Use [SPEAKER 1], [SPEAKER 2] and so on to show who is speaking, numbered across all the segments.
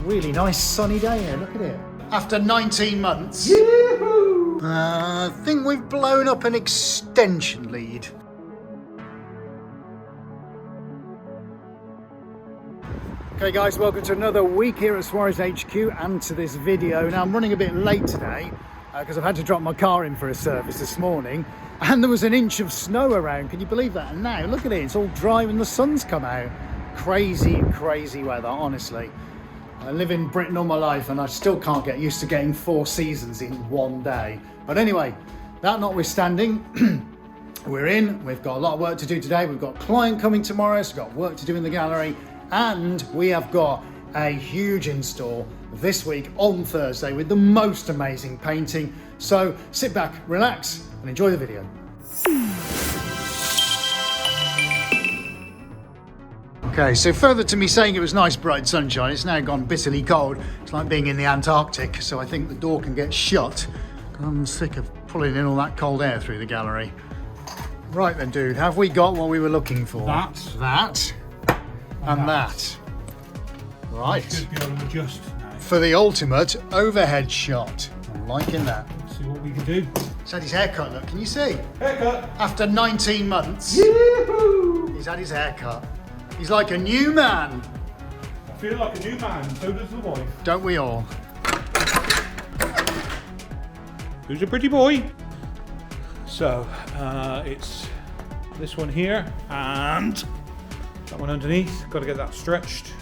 [SPEAKER 1] really nice sunny day here, look at it. After 19 months, I think we've blown up an extension lead. Okay guys, welcome to another week here at Suarez HQ and to this video. Now I'm running a bit late today because I've had to drop my car in for a service this morning and there was an inch of snow around, can you believe that? And now look at it, it's all dry and the sun's come out. Crazy, crazy weather, honestly. I live in Britain all my life and I still can't get used to getting 4 seasons in one day. But anyway, that notwithstanding, we've got a lot of work to do today. We've got a client coming tomorrow, so we've got work to do in the gallery. And we have got a huge install this week on Thursday with the most amazing painting. So sit back, relax and enjoy the video. Okay, so further to me saying it was nice bright sunshine, it's now gone bitterly cold. It's like being in the Antarctic, so I think the door can get shut. I'm sick of pulling in all that cold air through the gallery. Right then, dude, have we got what we were looking for? That. And that. Right.
[SPEAKER 2] Should be able to adjust now.
[SPEAKER 1] For the ultimate overhead shot. I'm liking that.
[SPEAKER 2] Let's see what we can do.
[SPEAKER 1] He's had his haircut, look, can you see?
[SPEAKER 2] Haircut!
[SPEAKER 1] After 19 months, he's had his haircut. He's like a new man.
[SPEAKER 2] I feel like a new man, so does the wife.
[SPEAKER 1] Don't we all?
[SPEAKER 2] Who's a pretty boy? So, it's this one here and that one underneath. Got to get that stretched.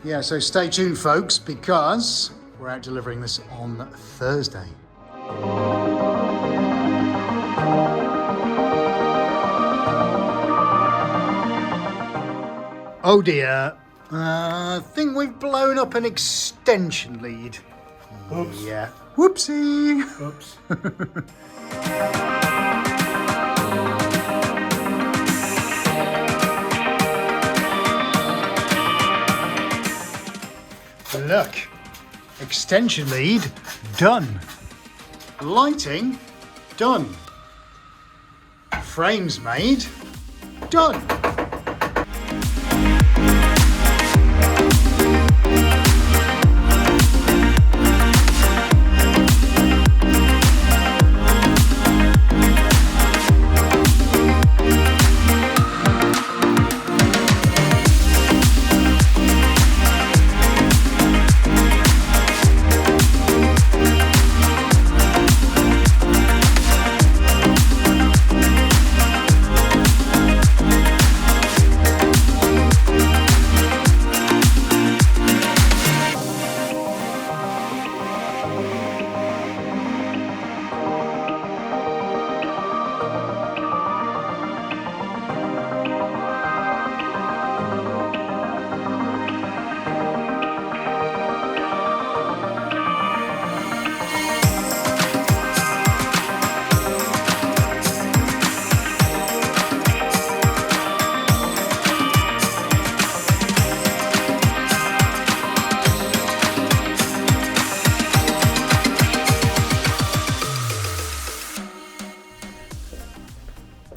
[SPEAKER 1] Yeah, so stay tuned folks, because we're out delivering this on Thursday. Oh dear, I think we've blown up an extension lead.
[SPEAKER 2] Oops.
[SPEAKER 1] Yeah, whoopsie.
[SPEAKER 2] Oops.
[SPEAKER 1] Look, extension lead done. Lighting done. Frames made done.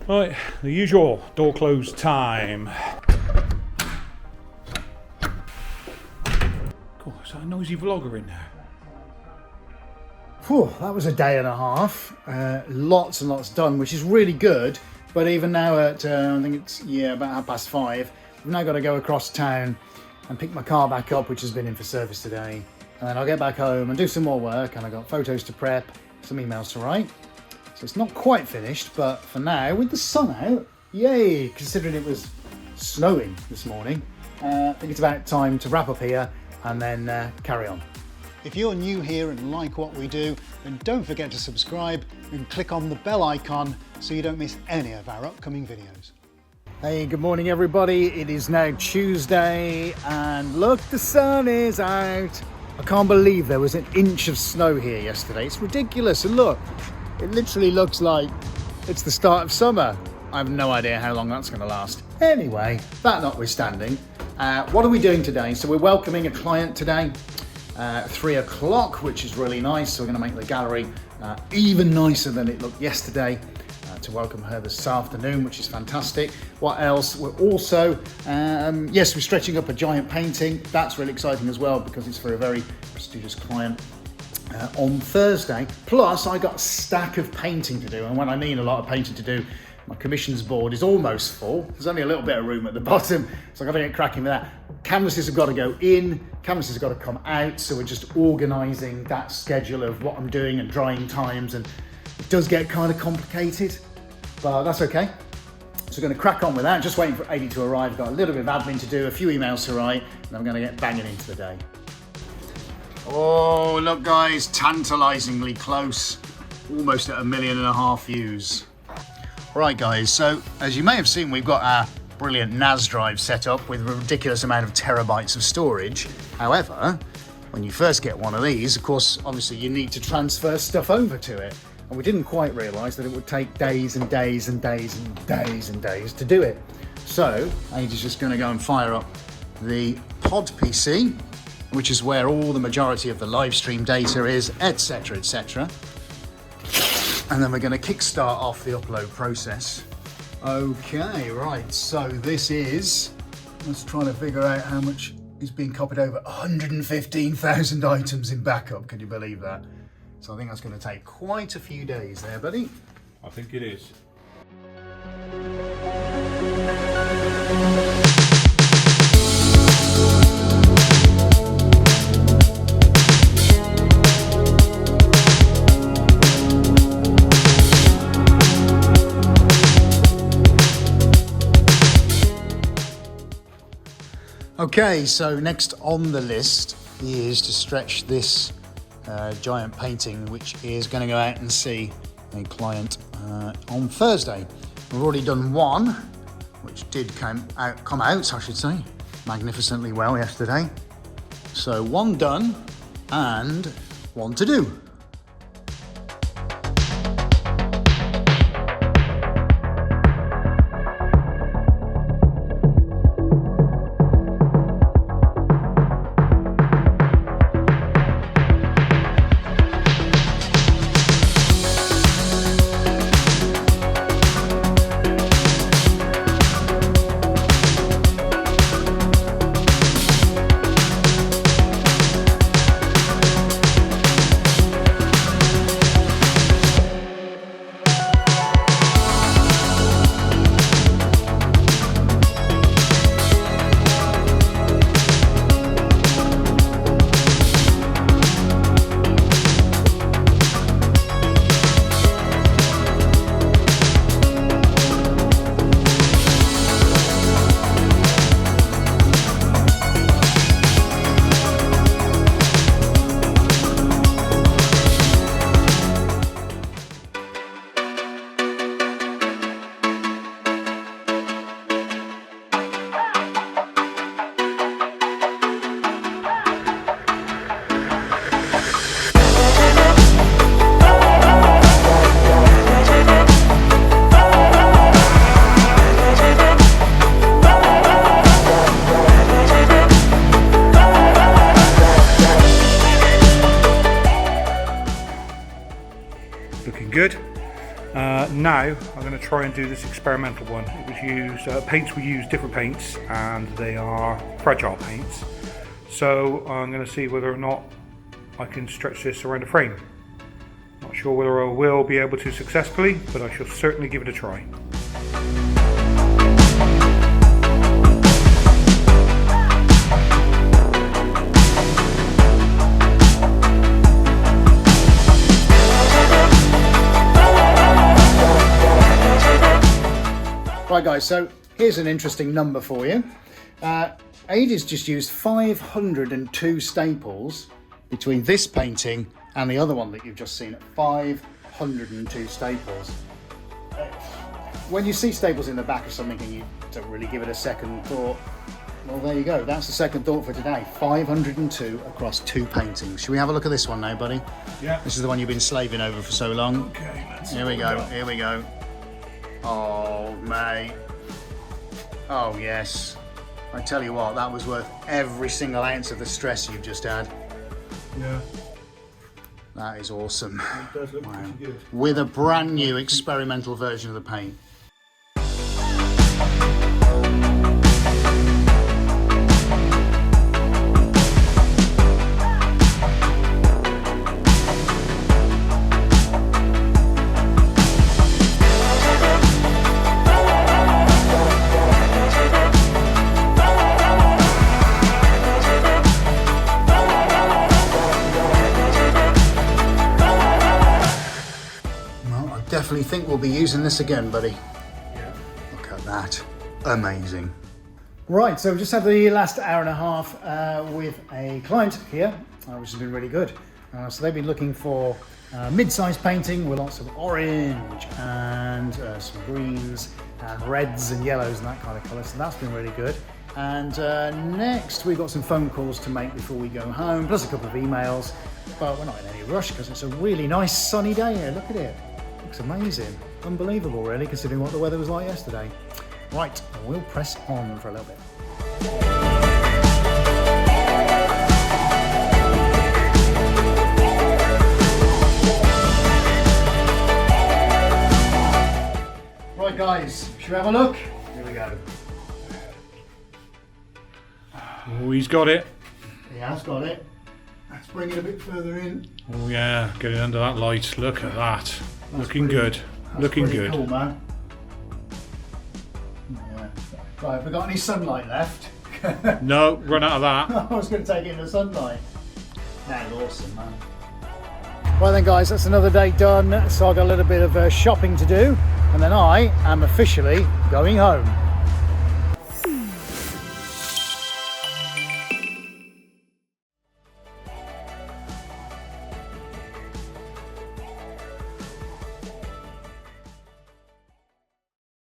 [SPEAKER 2] Right, the usual door close time. Cool, is that a noisy vlogger in there?
[SPEAKER 1] Whew, that was a day and a half. Lots and lots done, which is really good. But even now at, I think it's, about 5:30, I've now got to go across town and pick my car back up, which has been in for service today. And then I'll get back home and do some more work, and I've got photos to prep, some emails to write. So it's not quite finished, but for now, with the sun out, yay, considering it was snowing this morning, I think it's about time to wrap up here and then carry on. If you're new here and like what we do, then don't forget to subscribe and click on the bell icon so you don't miss any of our upcoming videos. Hey, good morning everybody. It is now Tuesday and look, the sun is out. I can't believe there was an inch of snow here yesterday. It's ridiculous. And look, it literally looks like it's the start of summer. I have no idea how long that's going to last. Anyway, that notwithstanding, what are we doing today? So we're welcoming a client today, 3 o'clock, which is really nice. So we're going to make the gallery even nicer than it looked yesterday to welcome her this afternoon, which is fantastic. What else? We're also, yes, we're stretching up a giant painting. That's really exciting as well because it's for a very prestigious client. On Thursday, plus I got a stack of painting to do, and when I mean a lot of painting to do, my commissions board is almost full. There's only a little bit of room at the bottom, so I've got to get cracking with that. Canvases have got to go in, canvases have got to come out, so we're just organising that schedule of what I'm doing and drying times, and it does get kind of complicated, but that's okay. So we're going to crack on with that, just waiting for Adi to arrive. Got a little bit of admin to do, a few emails to write, and I'm going to get banging into the day. Oh, look guys, tantalisingly close. Almost at 1.5 million views. Right guys, so as you may have seen, we've got our brilliant NAS drive set up with a ridiculous amount of terabytes of storage. However, when you first get one of these, of course, obviously you need to transfer stuff over to it. And we didn't quite realise that it would take days and days and days and days and days to do it. So, Adi's just going to go and fire up the pod PC, which is where all the majority of the live stream data is, etc, etc. And then we're going to kickstart off the upload process. Okay, right, so this is, let's try to figure out how much is being copied over. 115,000 items in backup, can you believe that? So I think that's going to take quite a few days there, buddy.
[SPEAKER 2] I think it is.
[SPEAKER 1] Okay, so next on the list is to stretch this giant painting, which is going to go out and see a client on Thursday. We've already done one, which did come out, I should say, magnificently well yesterday. So one done and one to do.
[SPEAKER 2] Looking good. Now I'm going to try and do this experimental one. It was used, paints we use different paints and they are fragile paints. So I'm going to see whether or not I can stretch this around a frame. Not sure whether I will be able to successfully, but I shall certainly give it a try.
[SPEAKER 1] Right guys, so here's an interesting number for you. Aida's just used 502 staples between this painting and the other one that you've just seen. 502 staples. When you see staples in the back of something and you don't really give it a second thought, well, there you go. That's the second thought for today. 502 across 2 paintings. Should we have a look at this one now, buddy?
[SPEAKER 2] Yeah.
[SPEAKER 1] This is the one you've been slaving over for so long.
[SPEAKER 2] Okay,
[SPEAKER 1] Here we go. Here we go. Oh, mate. Oh, yes. I tell you what, that was worth every single ounce of the stress you've just had.
[SPEAKER 2] Yeah.
[SPEAKER 1] That is awesome.
[SPEAKER 2] It does look pretty good.
[SPEAKER 1] With a brand new experimental version of the paint. Definitely think we'll be using this again, buddy.
[SPEAKER 2] Yeah.
[SPEAKER 1] Look at that. Amazing. Right, so we've just had the last hour and a half with a client here, which has been really good. So they've been looking for mid-sized painting with lots of orange and some greens and reds and yellows and that kind of colour. So that's been really good. And next we've got some phone calls to make before we go home, plus a couple of emails. But we're not in any rush because it's a really nice sunny day here. Look at it. Looks amazing. Unbelievable, really, considering what the weather was like yesterday. Right, we'll press on for a little bit. Right, guys, should we have a look? Here we go.
[SPEAKER 2] Oh, he's got it.
[SPEAKER 1] He has got it. Let's bring it a bit further in.
[SPEAKER 2] Oh yeah, get it under that light. Look at that.
[SPEAKER 1] That's
[SPEAKER 2] Looking
[SPEAKER 1] pretty-
[SPEAKER 2] good.
[SPEAKER 1] That's
[SPEAKER 2] Looking
[SPEAKER 1] pretty
[SPEAKER 2] good.
[SPEAKER 1] Cool, man. Yeah. Right, have we got any sunlight left?
[SPEAKER 2] No, run out of that.
[SPEAKER 1] I was going to take it in the sunlight. That's awesome, man. Well then, guys, that's another day done. So I've got a little bit of shopping to do, and then I am officially going home.